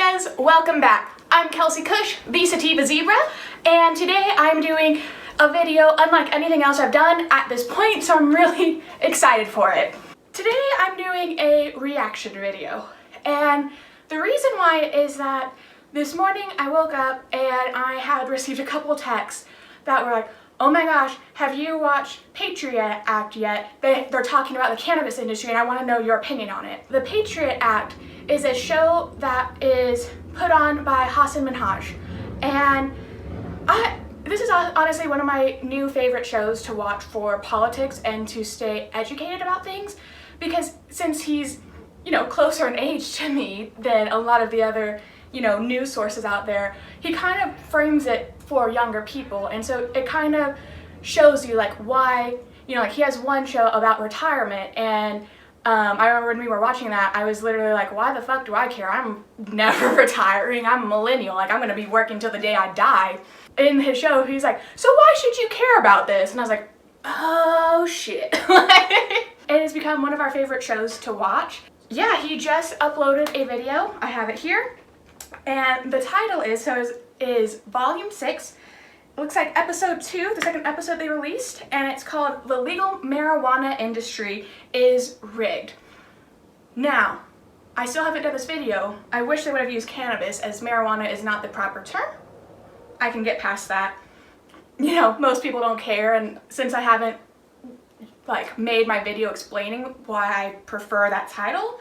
Amigas, welcome back. I'm Kelsey Cush, the Sativa Zebra, and today I'm doing a video unlike anything else I've done at this point, so I'm really excited for it. Today I'm doing a reaction video, and the reason why is that this morning I woke up and I had received a couple texts that were like, oh my gosh, have you watched Patriot Act yet? They're talking about the cannabis industry and I want to know your opinion on it. The Patriot Act is a show that is put on by Hasan Minhaj, and this is honestly one of my new favorite shows to watch for politics and to stay educated about things, because since he's, closer in age to me than a lot of the other, news sources out there, he kind of frames it for younger people, and so it kind of shows you like why, like he has one show about retirement, and I remember when we were watching that, I was literally like, why the fuck do I care? I'm never retiring. I'm a millennial. Like, I'm going to be working till the day I die. In his show, he's like, so why should you care about this? And I was like, oh shit. It has become one of our favorite shows to watch. Yeah, he just uploaded a video. I have it here. And the title is Volume 6. It looks like episode 2, the second episode they released, and it's called The Legal Marijuana Industry is Rigged. Now, I still haven't done this video. I wish they would have used cannabis, as marijuana is not the proper term. I can get past that. Most people don't care, and since I haven't made my video explaining why I prefer that title,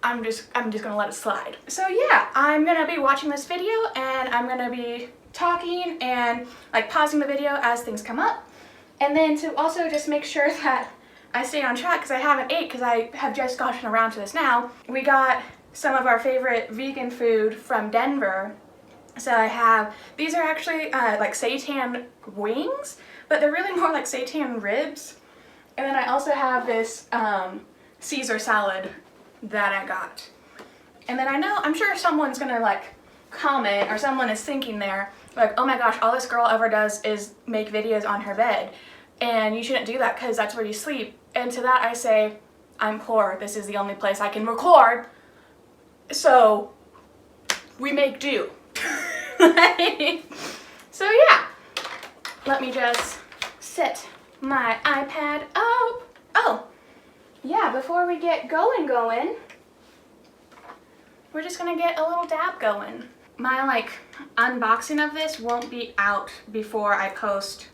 I'm just gonna let it slide. So yeah, I'm gonna be watching this video and I'm gonna be talking and pausing the video as things come up, and then to also just make sure that I stay on track, because I haven't ate, because I have just gotten around to this now. We got some of our favorite vegan food from Denver. So I have, these are actually seitan wings, but they're really more like seitan ribs. And then I also have this Caesar salad that I got. And then I'm sure someone's gonna comment, or someone is thinking there, oh my gosh, all this girl ever does is make videos on her bed, and you shouldn't do that because that's where you sleep. And to that I say, I'm poor. This is the only place I can record, so we make do. So yeah, let me just set my iPad up. Oh yeah, before we get going, we're just gonna get a little dab going. My unboxing of this won't be out before I post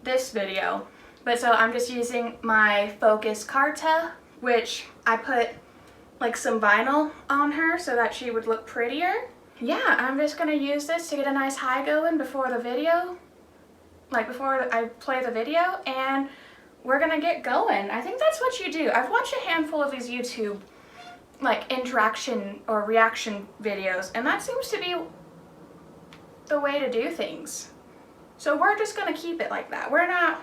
this video, but so I'm just using my Focus Carta, which I put some vinyl on her so that she would look prettier. Yeah, I'm just gonna use this to get a nice high going before the video, before I play the video, and we're gonna get going. I think that's what you do. I've watched a handful of these YouTube interaction or reaction videos, and that seems to be the way to do things. So we're just gonna keep it like that. We're not,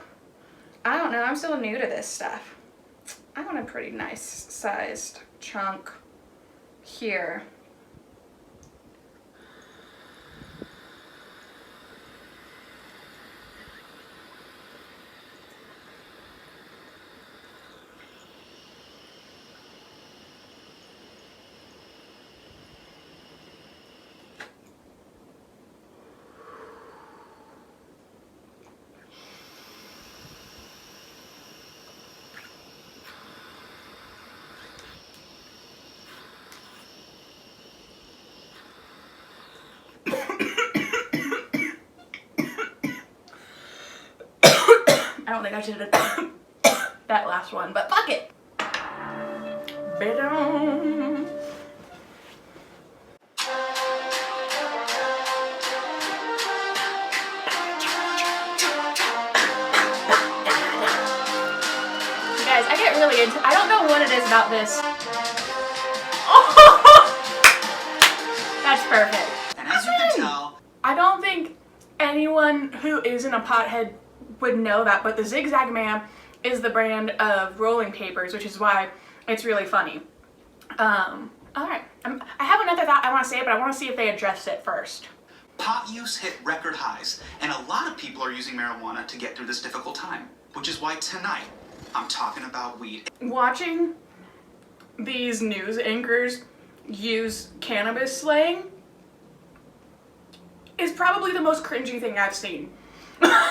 I don't know, I'm still new to this stuff. I want a pretty nice sized chunk here. I don't think I should have done that last one, but fuck it. Ba-dum. Guys, I get really into, I don't know what it is about this. Oh! That's perfect. And as you can tell, I don't think anyone who isn't a pothead would know that, but the Zigzag Man is the brand of rolling papers, which is why it's really funny. Alright, I have another thought I want to say, but I want to see if they address it first. pot use hit record highs, and a lot of people are using marijuana to get through this difficult time, which is why tonight I'm talking about weed. Watching these news anchors use cannabis slang is probably the most cringy thing I've seen. Because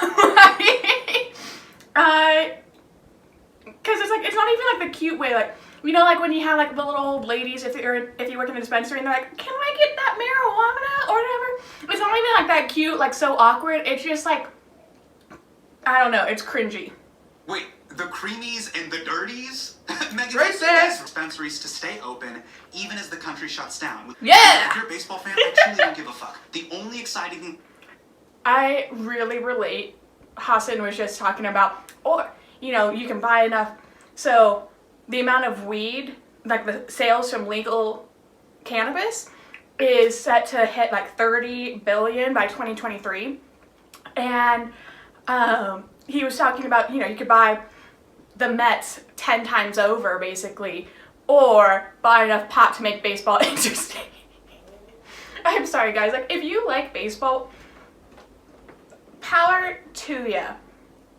it's like, it's not even like the cute way, like, you know, like when you have like the little old ladies, if you work in a dispensary and they're like, can I get that marijuana or whatever? It's not even like that cute, like so awkward. It's just like, I don't know, it's cringy. Wait, the creamies and the dirties? Megan, Racist! Dispensaries to stay open even as the country shuts down. Yeah! If you're a baseball fan, I truly don't give a fuck. The only exciting thing... I really relate. Hasan was just talking about, or, you know, you can buy enough. So the amount of weed, like the sales from legal cannabis, is set to hit like 30 billion by 2023. And he was talking about, you know, you could buy the Mets 10 times over, basically, or buy enough pot to make baseball interesting. I'm sorry, guys. Like, if you like baseball, power to ya.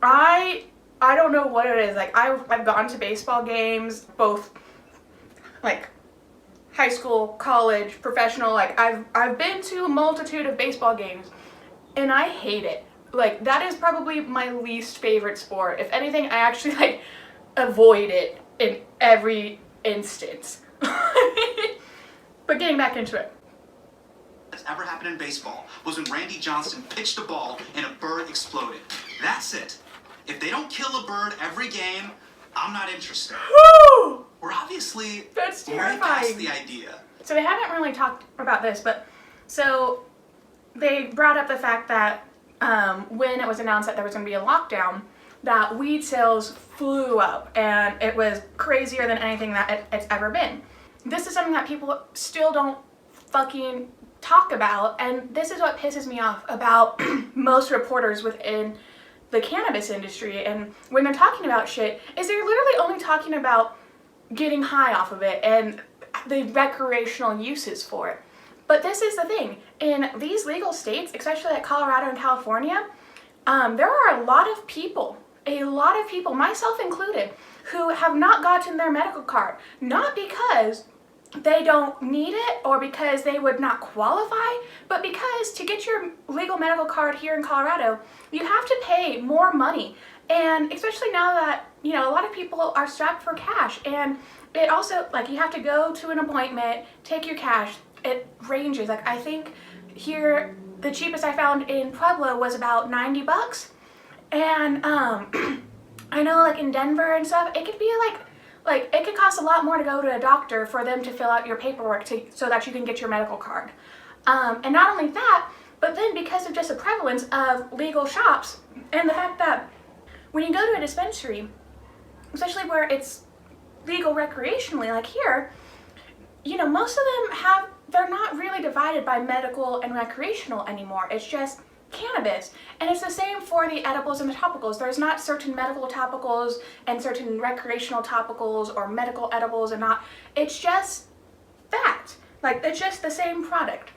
I don't know what it is. Like, I've gone to baseball games, both like high school, college, professional. Like, I've been to a multitude of baseball games, and I hate it. Like, that is probably my least favorite sport. If anything, I actually like avoid it in every instance. But getting back into it. That's ever happened in baseball was when Randy Johnson pitched a ball and a bird exploded. That's it. If they don't kill a bird every game, I'm not interested. Woo! We're obviously That's way past terrifying. the idea. So they haven't really talked about this, but so they brought up the fact that when it was announced that there was going to be a lockdown, that weed sales flew up, and it was crazier than anything that it's ever been. This is something that people still don't fucking talk about, and this is what pisses me off about most reporters within the cannabis industry. And when they're talking about shit, is they're literally only talking about getting high off of it and the recreational uses for it. But this is the thing, in these legal states, especially like Colorado and California, there are a lot of people, myself included, who have not gotten their medical card, not because they don't need it or because they would not qualify, but because to get your legal medical card here in Colorado, you have to pay more money. And especially now that, you know, a lot of people are strapped for cash, and it also, like, you have to go to an appointment, take your cash. It ranges. Like, I think here the cheapest I found in Pueblo was about $90. And I know, like, in Denver and stuff, it could be like it could cost a lot more to go to a doctor for them to fill out your paperwork so that you can get your medical card. And not only that, but then because of just the prevalence of legal shops and the fact that when you go to a dispensary, especially where it's legal recreationally, like here, you know, most of them they're not really divided by medical and recreational anymore. It's just cannabis. And it's the same for the edibles and the topicals. There's not certain medical topicals and certain recreational topicals or medical edibles and not. It's just that. Like, it's just the same product.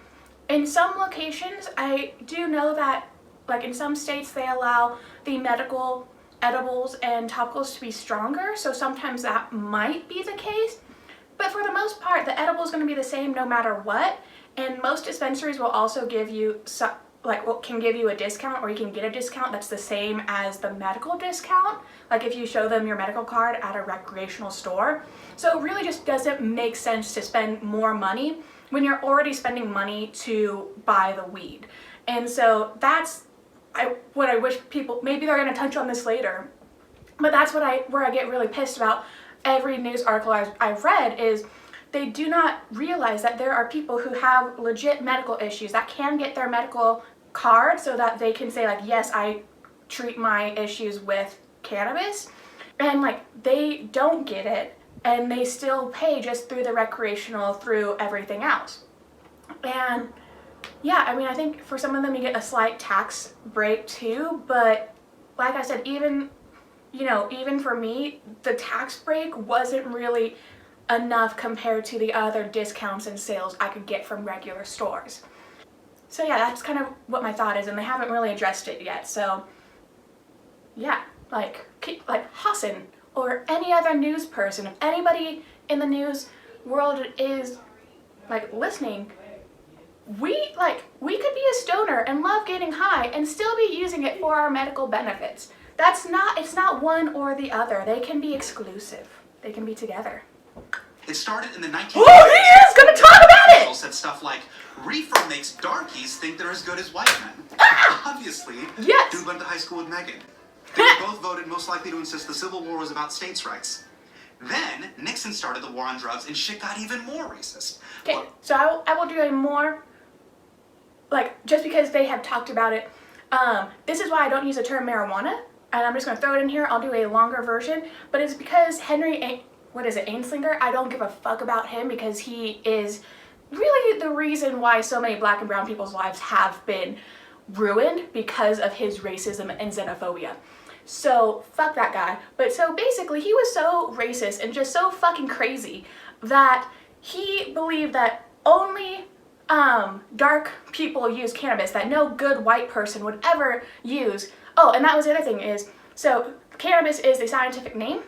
In some locations, I do know that, like, in some states they allow the medical edibles and topicals to be stronger, so sometimes that might be the case. But for the most part, the edible is going to be the same no matter what, and most dispensaries will also give you can give you a discount, or you can get a discount that's the same as the medical discount, like if you show them your medical card at a recreational store. So it really just doesn't make sense to spend more money when you're already spending money to buy the weed. And so that's what I wish people, maybe they're going to touch on this later, but that's where I get really pissed about every news article I've read, is they do not realize that there are people who have legit medical issues that can get their medical card so that they can say, like, yes, I treat my issues with cannabis, and like they don't get it and they still pay just through the recreational, through everything else. And yeah, I mean, I think for some of them you get a slight tax break too, but like I said, even for me, the tax break wasn't really enough compared to the other discounts and sales I could get from regular stores. So yeah, that's kind of what my thought is, and they haven't really addressed it yet. So yeah, like Hasan or any other news person, if anybody in the news world is like listening, we could be a stoner and love getting high and still be using it for our medical benefits. It's not one or the other. They can be exclusive. They can be together. It started in the 1980s. Oh, he is gonna talk about it! Said stuff like, reefer makes darkies think they're as good as white men. Obviously, yes. Dude went to high school with Megan. They were both voted most likely to insist the Civil War was about states' rights. Then, Nixon started the war on drugs and shit got even more racist. Okay, so I will do a more, just because they have talked about it, this is why I don't use the term marijuana, and I'm just going to throw it in here. I'll do a longer version, but it's because Anslinger, I don't give a fuck about him because he is really the reason why so many black and brown people's lives have been ruined because of his racism and xenophobia. So, fuck that guy. But so basically, he was so racist and just so fucking crazy that he believed that only dark people use cannabis, that no good white person would ever use. Oh, and that was the other thing is, so cannabis is the scientific name.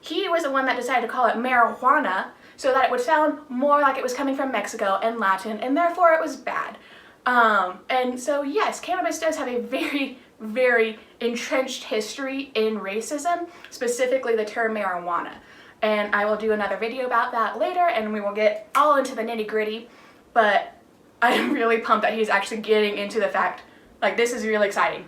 He was the one that decided to call it marijuana so that it would sound more like it was coming from Mexico and Latin, and therefore it was bad. And so yes, cannabis does have a very, very entrenched history in racism, specifically the term marijuana. And I will do another video about that later, and we will get all into the nitty-gritty, but I'm really pumped that he's actually getting into the fact, this is really exciting.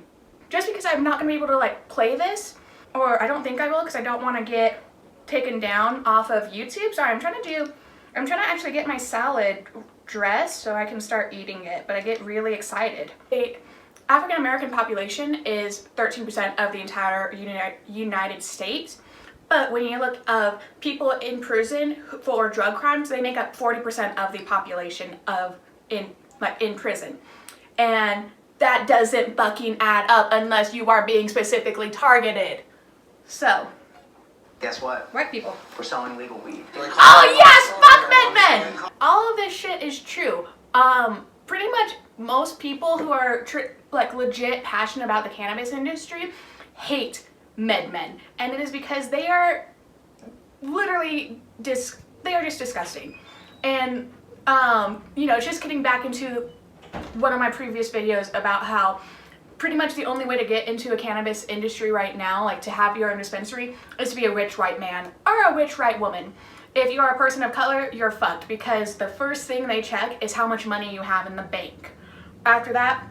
Just because I'm not going to be able to, play this, or I don't think I will because I don't want to get taken down off of YouTube. Sorry, I'm trying to actually get my salad dressed so I can start eating it, but I get really excited. The African American population is 13% of the entire United States, but when you look at people in prison for drug crimes, they make up 40% of the population in prison. And that doesn't fucking add up unless you are being specifically targeted. So, guess what? White people. We're selling legal weed. Oh yes, fuck men! All of this shit is true. Pretty much most people who are legit passionate about the cannabis industry hate MedMen, and it is because they are literally just disgusting. And just getting back into one of my previous videos about how pretty much the only way to get into a cannabis industry right now, to have your own dispensary, is to be a rich white man or a rich white woman. If you are a person of color, you're fucked because the first thing they check is how much money you have in the bank. After that,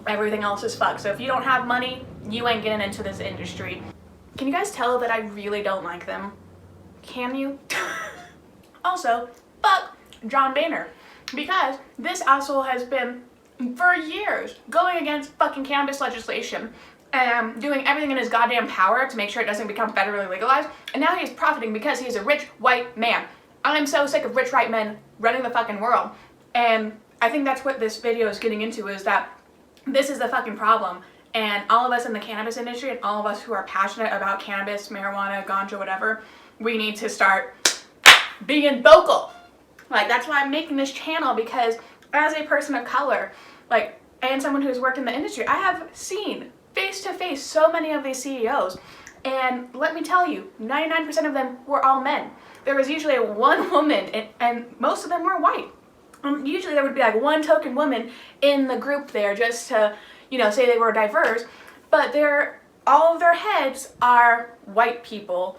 everything else is fucked. So if you don't have money, you ain't getting into this industry. Can you guys tell that I really don't like them? Can you? Also, fuck John Boehner, because this asshole has been for years going against fucking cannabis legislation and doing everything in his goddamn power to make sure it doesn't become federally legalized, and now he's profiting because he's a rich white man. I'm so sick of rich white men running the fucking world, and I think that's what this video is getting into, is that this is the fucking problem, and all of us in the cannabis industry and all of us who are passionate about cannabis, marijuana, ganja, whatever, we need to start being vocal. That's why I'm making this channel, because as a person of color, and someone who's worked in the industry, I have seen face to face so many of these CEOs, and let me tell you, 99% of them were all men. There was usually one woman, and most of them were white. Usually there would be one token woman in the group there just to, say they were diverse, but all of their heads are white people,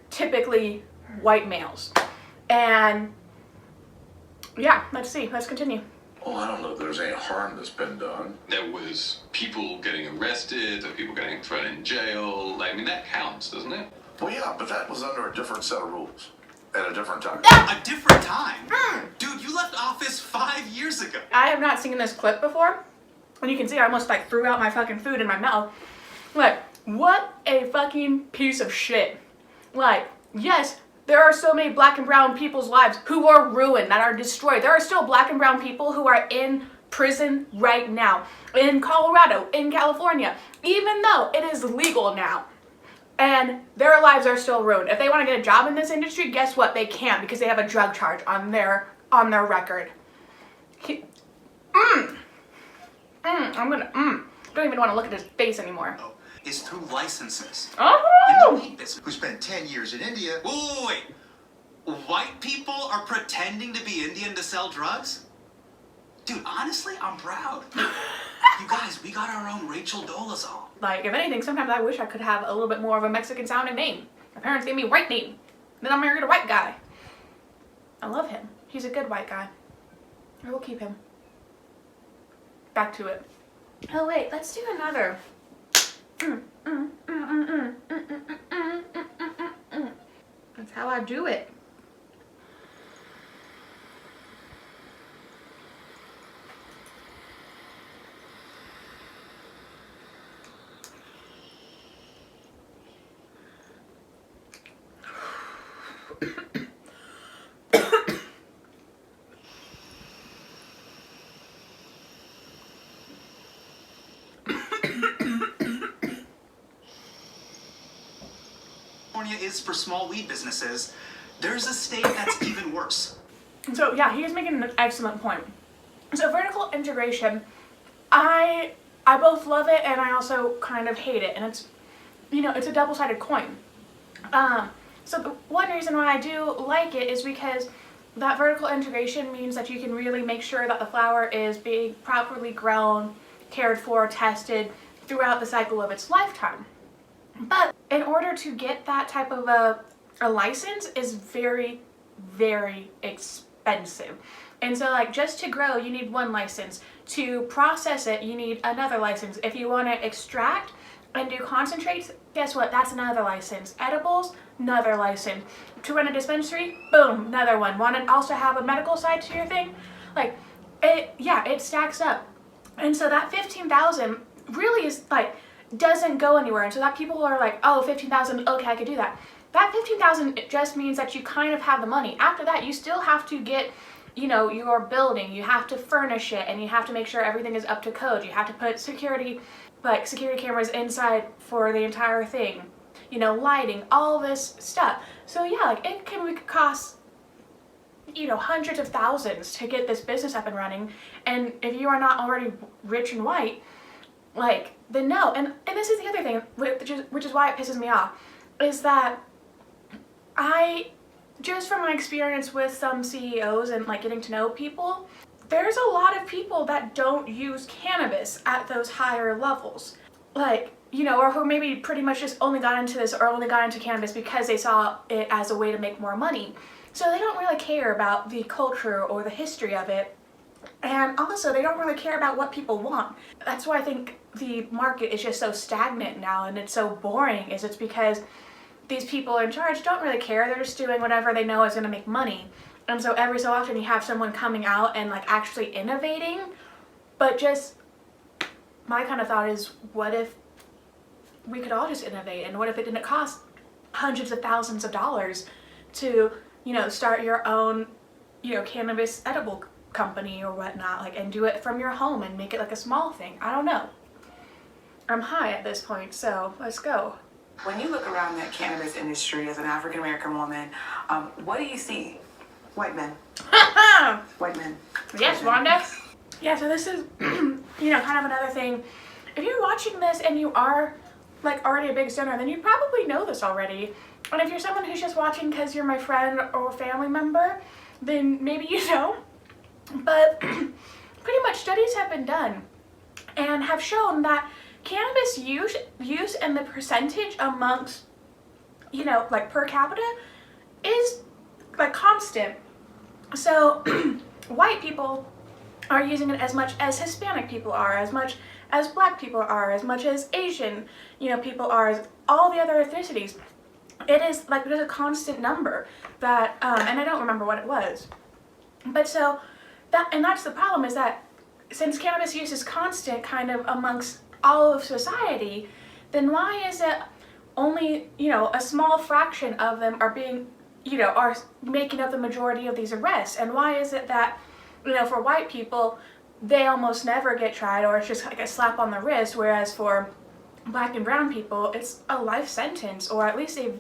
typically white males. And yeah, let's continue. Well, I don't know if there's any harm that's been done. There was people getting arrested, or people getting thrown in jail. That counts, doesn't it? Well, yeah, but that was under a different set of rules at a different time. A different time? Dude, you left office 5 years ago. I have not seen this clip before, and you can see I almost threw out my fucking food in my mouth. What a fucking piece of shit. Yes, there are so many black and brown people's lives who are ruined, that are destroyed. There are still black and brown people who are in prison right now, in Colorado, in California, even though it is legal now. And their lives are still ruined. If they want to get a job in this industry, guess what? They can't, because they have a drug charge on their record. Don't even want to look at his face anymore. Is through licenses. Oh! And who spent 10 years in India. Wait. White people are pretending to be Indian to sell drugs? Dude, honestly, I'm proud. You guys, we got our own Rachel Dolezal. Like, if anything, sometimes I wish I could have a little bit more of a Mexican sounding name. My parents gave me a white name. Then I married a white guy. I love him. He's a good white guy. I will keep him. Back to it. Oh wait, let's do another. That's how I do it. California is for small weed businesses. There's a state that's even worse. So yeah, he is making an excellent point. So vertical integration, I both love it and I also kind of hate it, and it's, you know, it's a double-sided coin. So the one reason why I do like it is because that vertical integration means that you can really make sure that the flower is being properly grown, cared for, tested throughout the cycle of its lifetime. But in order to get that type of a license is very, very expensive. And so like just to grow, you need one license. To process it, you need another license. If you want to extract and do concentrates, guess what? That's another license. Edibles, another license. To run a dispensary, boom, another one. Want to also have a medical side to your thing? Like, it stacks up. And so that 15,000 really is like, doesn't go anywhere. And so that people are like, oh, 15,000, okay, I could do that. That 15,000, it just means that you kind of have the money. After that, you still have to get, you know, your building, you have to furnish it, and you have to make sure everything is up to code. You have to put security cameras inside for the entire thing, you know, lighting, all this stuff. So yeah, like it can cost, you know, hundreds of thousands to get this business up and running. And if you are not already rich and white, like, then no. And this is the other thing, which is why it pisses me off, is that just from my experience with some CEOs and like getting to know people, there's a lot of people that don't use cannabis at those higher levels. Like, you know, or who maybe pretty much just only got into this or only got into cannabis because they saw it as a way to make more money. So they don't really care about the culture or the history of it. And also, they don't really care about what people want. That's why I think the market is just so stagnant now and it's so boring, is it's because these people in charge don't really care. They're just doing whatever they know is going to make money. And so every so often you have someone coming out and like actually innovating. But just my kind of thought is, what if we could all just innovate? And what if it didn't cost hundreds of thousands of dollars to, you know, start your own, you know, cannabis edible company or whatnot, like, and do it from your home and make it like a small thing? I don't know. I'm high at this point, so let's go. When you look around that cannabis industry as an African American woman, what do you see? White men. White men. Yes, Wanda. Yeah, so this is, you know, kind of another thing. If you're watching this and you are like already a big stoner, then you probably know this already. And if you're someone who's just watching because you're my friend or family member, then maybe you know. But pretty much studies have been done and have shown that cannabis use and the percentage amongst, you know, like per capita is like constant. So white people are using it as much as Hispanic people are, as much as black people are, as much as Asian, you know, people are, as all the other ethnicities. It is like, there's a constant number that, and I don't remember what it was. But so that's the problem, is that since cannabis use is constant kind of amongst all of society, then why is it only, you know, a small fraction of them are being, you know, are making up the majority of these arrests? And why is it that, you know, for white people, they almost never get tried, or it's just like a slap on the wrist, whereas for black and brown people, it's a life sentence, or at least a,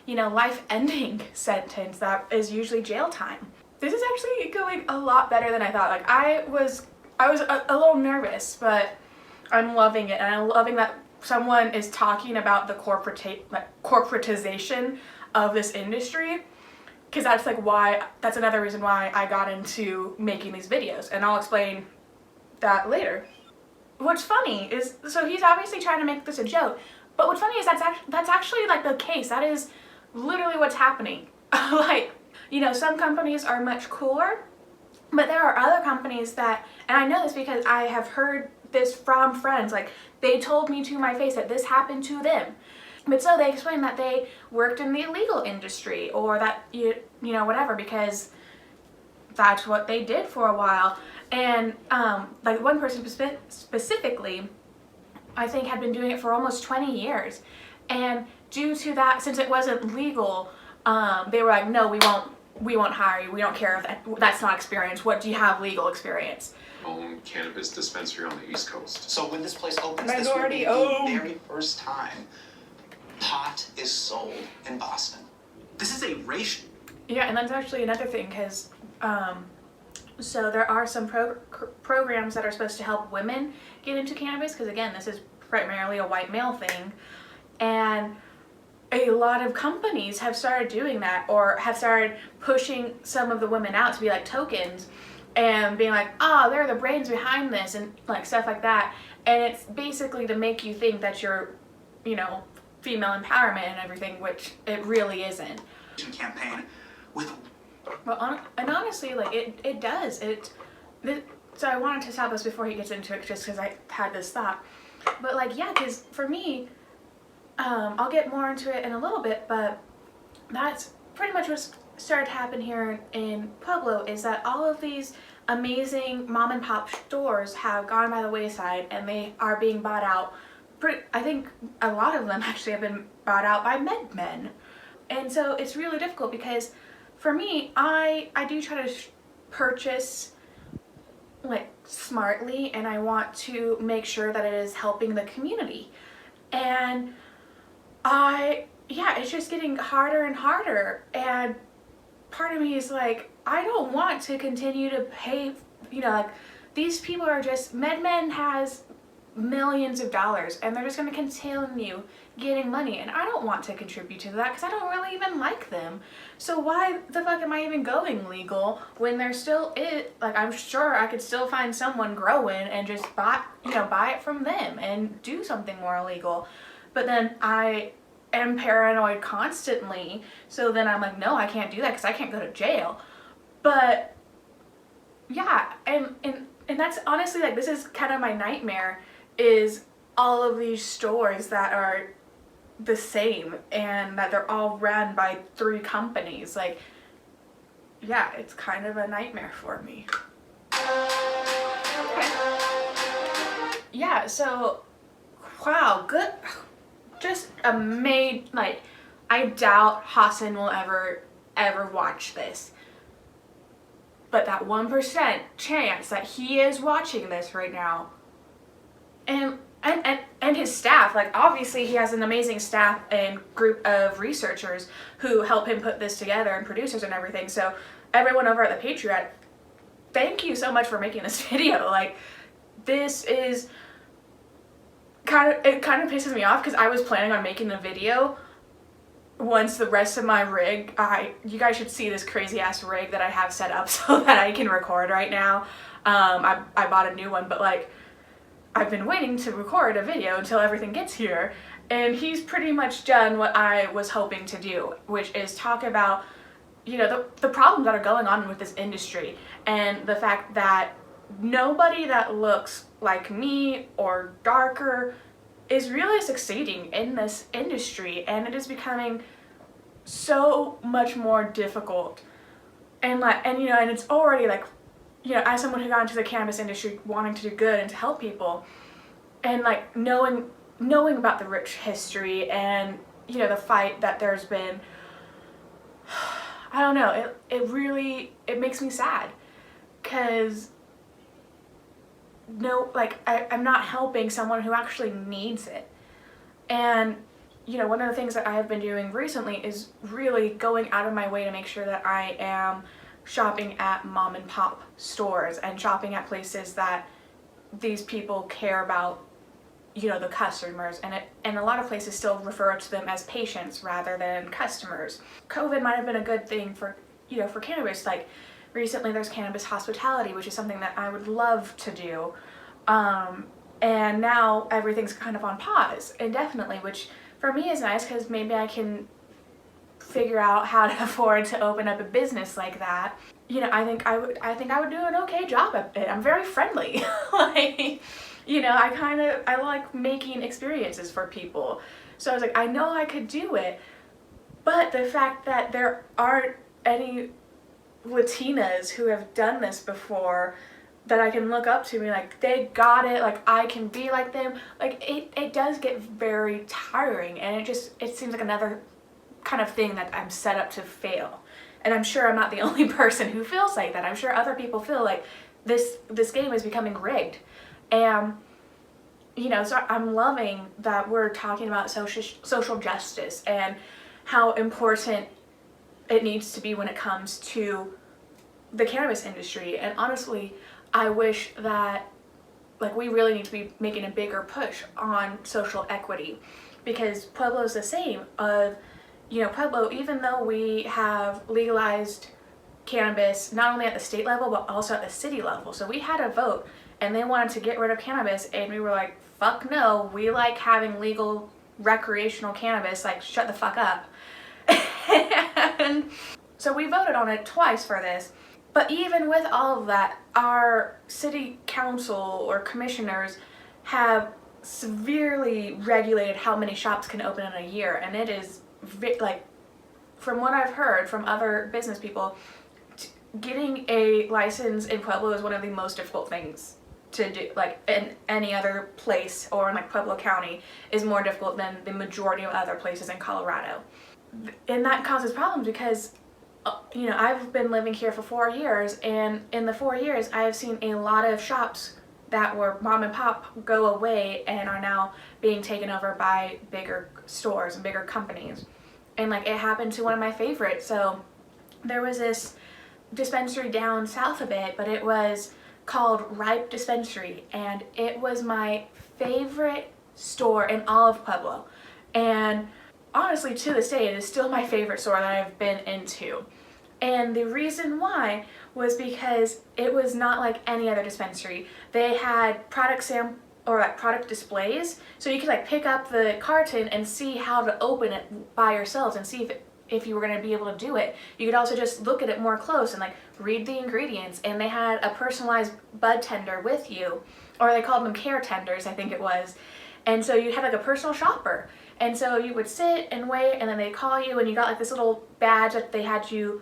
you know, life-ending sentence that is usually jail time. This is actually going a lot better than I thought. Like, I was a little nervous, but I'm loving it, and I'm loving that someone is talking about the corporatization of this industry, because that's like why, that's another reason why I got into making these videos, and I'll explain that later. What's funny is, so he's obviously trying to make this a joke, but what's funny is that's actually like the case. That is literally what's happening. Like, you know, some companies are much cooler, but there are other companies that, and I know this because I have heard this from friends, like they told me to my face that this happened to them. But so they explained that they worked in the illegal industry, or that, you know, whatever, because that's what they did for a while. And like one person specifically, I think had been doing it for almost 20 years. And due to that, since it wasn't legal, they were like, no, we won't hire you. We don't care if that's not experience. What do you have legal experience? Own cannabis dispensary on the East Coast. So when this place opens, Minority this will be owned. the very first time pot is sold in Boston. This is a racial. Yeah, and that's actually another thing, because so there are some programs that are supposed to help women get into cannabis, because again, this is primarily a white male thing, and a lot of companies have started doing that, or have started pushing some of the women out to be like tokens, and being like, oh, they're the brains behind this, and like stuff like that. And it's basically to make you think that you're, you know, female empowerment and everything, which it really isn't. Campaign with. Well, and honestly, like it does. So I wanted to stop us before he gets into it, just because I had this thought. But like, yeah, because for me, I'll get more into it in a little bit, but that's pretty much what started to happen here in Pueblo, is that all of these amazing mom and pop stores have gone by the wayside, and they are being bought out. I think a lot of them actually have been bought out by MedMen. And so it's really difficult, because for me, I do try to purchase like smartly, and I want to make sure that it is helping the community. And yeah, it's just getting harder and harder, and part of me is like, I don't want to continue to pay, you know, like these people are just, MedMen has millions of dollars, and they're just going to continue getting money, and I don't want to contribute to that, because I don't really even like them. So why the fuck am I even going legal when there's still like, I'm sure I could still find someone growing and just buy it from them and do something more illegal. But then I am paranoid constantly, so then I'm like, no, I can't do that because I can't go to jail. But yeah, and that's honestly, like, this is kind of my nightmare, is all of these stores that are the same, and that they're all run by 3 companies. Like, yeah, it's kind of a nightmare for me. Okay. Yeah, so, wow, good. Just amazing. Like, I doubt Hasan will ever watch this. But that 1% chance that he is watching this right now, and his staff, like, obviously he has an amazing staff and group of researchers who help him put this together, and producers and everything. So everyone over at the Patriot, thank you so much for making this video. Like, this is it kind of pisses me off, because I was planning on making the video once the rest of my rig, you guys should see this crazy ass rig that I have set up so that I can record right now. I bought a new one, but like, I've been waiting to record a video until everything gets here, and he's pretty much done what I was hoping to do, which is talk about, you know, the problems that are going on with this industry, and the fact that nobody that looks like me or darker is really succeeding in this industry, and it is becoming so much more difficult. And you know, and it's already like, you know, as someone who got into the cannabis industry wanting to do good and to help people, and like knowing about the rich history, and you know, the fight that there's been, I don't know, it really makes me sad, because no, like, I'm not helping someone who actually needs it. And you know, one of the things that I have been doing recently is really going out of my way to make sure that I am shopping at mom and pop stores, and shopping at places that these people care about the customers, and a lot of places still refer to them as patients rather than customers. COVID might have been a good thing for for cannabis. Like recently there's cannabis hospitality, which is something that I would love to do, and now everything's kind of on pause indefinitely, which for me is nice because maybe I can figure out how to afford to open up a business like that. I think I would do an okay job at it. I'm very friendly. Like, I like making experiences for people. So I was like, I know I could do it, but the fact that there aren't any Latinas who have done this before that I can look up to, be like, they got it, like I can be like them, like it does get very tiring, and it seems like another kind of thing that I'm set up to fail. And I'm sure I'm not the only person who feels like that. I'm sure other people feel like this game is becoming rigged. And so I'm loving that we're talking about social justice and how important it needs to be when it comes to the cannabis industry. And honestly, I wish that we really need to be making a bigger push on social equity, because Pueblo's the same. Pueblo, even though we have legalized cannabis not only at the state level but also at the city level, so we had a vote and they wanted to get rid of cannabis, and we were like, fuck no, we like having legal recreational cannabis, like shut the fuck up. And so we voted on it twice for this. But even with all of that, our city council or commissioners have severely regulated how many shops can open in a year, and it is from what I've heard from other business people, getting a license in Pueblo is one of the most difficult things to do. Like in any other place, or in Pueblo County, is more difficult than the majority of other places in Colorado. And that causes problems because I've been living here for 4 years, and in the 4 years I have seen a lot of shops that were mom and pop go away and are now being taken over by bigger stores and bigger companies. And it happened to one of my favorites. So there was this dispensary down south of it, but it was called Ripe Dispensary, and it was my favorite store in all of Pueblo. And honestly, to this day, it is still my favorite store that I've been into. And the reason why was because it was not like any other dispensary. They had product displays, so you could pick up the carton and see how to open it by yourselves and see if you were going to be able to do it. You could also just look at it more close and read the ingredients, and they had a personalized bud tender with you, or they called them care tenders, I think it was. And so you had a personal shopper, and so you would sit and wait, and then they'd call you, and you got this little badge that they had you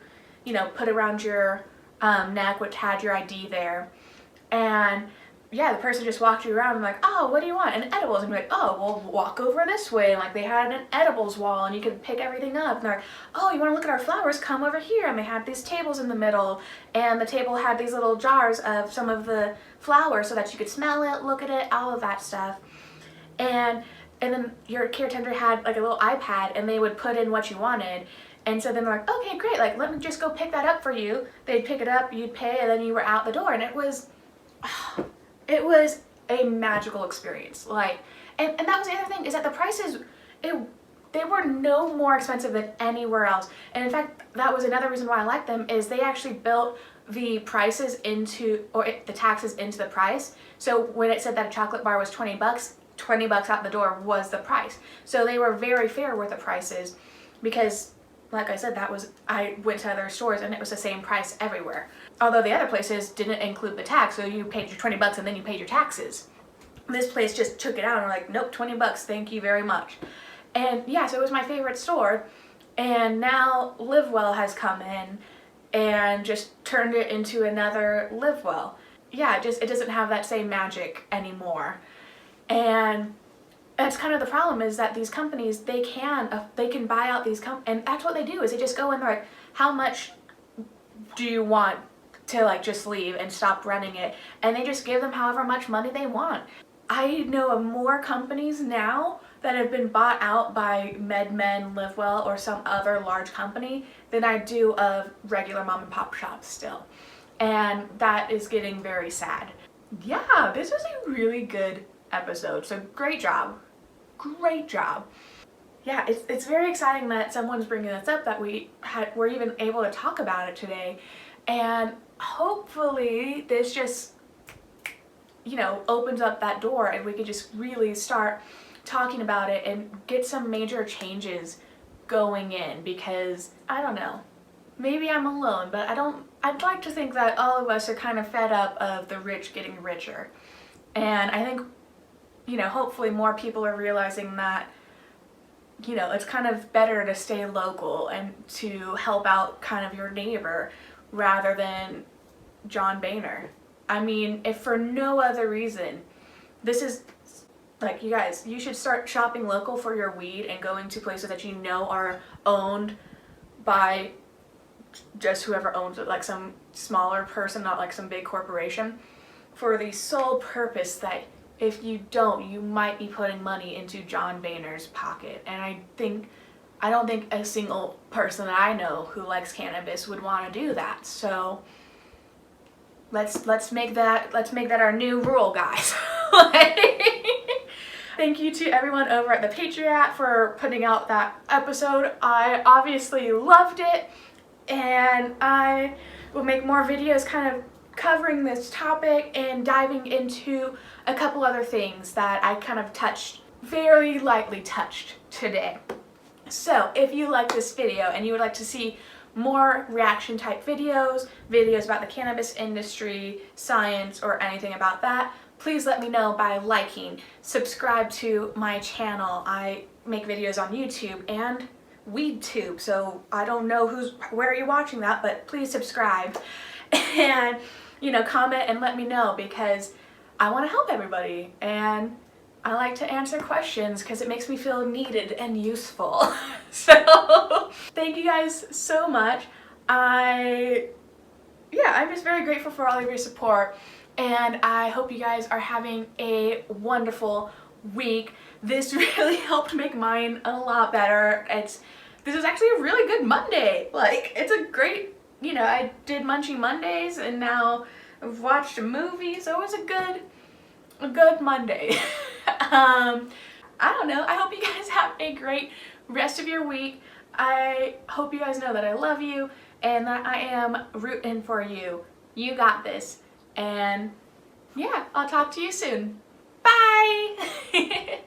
put around your neck, which had your ID there. And yeah, the person just walked you around and oh, what do you want? And edibles. And you're like, oh, well, walk over this way. And they had an edibles wall, and you could pick everything up. And they're like, oh, you want to look at our flowers? Come over here. And they had these tables in the middle, and the table had these little jars of some of the flowers so that you could smell it, look at it, all of that stuff. And then your care tender had a little iPad, and they would put in what you wanted. And so then they're like, okay, great, let me just go pick that up for you. They'd pick it up, you'd pay, and then you were out the door. And it was a magical experience. And that was the other thing, is that the prices, they were no more expensive than anywhere else. And in fact, that was another reason why I liked them, is they actually built the prices the taxes into the price. So when it said that a chocolate bar was $20, $20 out the door was the price. So they were very fair with the prices, because like I said, I went to other stores and it was the same price everywhere. Although the other places didn't include the tax, so you paid your $20 and then you paid your taxes. This place just took it out and were like, nope, $20, thank you very much. And yeah, so it was my favorite store. And now LiveWell has come in and just turned it into another LiveWell. Yeah, it doesn't have that same magic anymore. And that's kind of the problem, is that these companies, they can buy out these and that's what they do, is they just go in there how much do you want to just leave and stop running it, and they just give them however much money they want. I know of more companies now that have been bought out by MedMen, LiveWell, or some other large company than I do of regular mom and pop shops still. And that is getting very sad. Yeah, this was a really good episode. So great job. Great job. Yeah, it's very exciting that someone's bringing this up, that we're even able to talk about it today. And hopefully this just, you know, opens up that door and we could just really start talking about it and get some major changes going in, because I don't know, maybe I'm alone, but I'd like to think that all of us are kind of fed up of the rich getting richer. And I think, you know, hopefully more people are realizing that, you know, it's kind of better to stay local and to help out kind of your neighbor rather than John Boehner. I mean, if for no other reason, this is, like, you guys, you should start shopping local for your weed and going to places that you know are owned by just whoever owns it, like some smaller person, not like some big corporation, for the sole purpose that if you don't, you might be putting money into John Boehner's pocket. And I don't think a single person that I know who likes cannabis would want to do that. So let's make that our new rule, guys. Thank you to everyone over at the Patriot Act for putting out that episode. I obviously loved it, and I will make more videos kind of covering this topic and diving into a couple other things that I kind of very lightly touched today. So if you like this video and you would like to see more reaction type videos about the cannabis industry, science, or anything about that, please let me know by liking, subscribe to my channel. I make videos on YouTube and WeedTube, so I don't know where you're watching that, but please subscribe and, you know, comment and let me know, because I want to help everybody and I like to answer questions because it makes me feel needed and useful. So thank you guys so much. I'm just very grateful for all of your support, and I hope you guys are having a wonderful week. This really helped make mine a lot better. This is actually a really good Monday. Like, it's a great, you know, I did Munchie Mondays and now I've watched a movie, so it was a good Monday. I don't know. I hope you guys have a great rest of your week. I hope you guys know that I love you and that I am rooting for you. You got this. And yeah, I'll talk to you soon. Bye!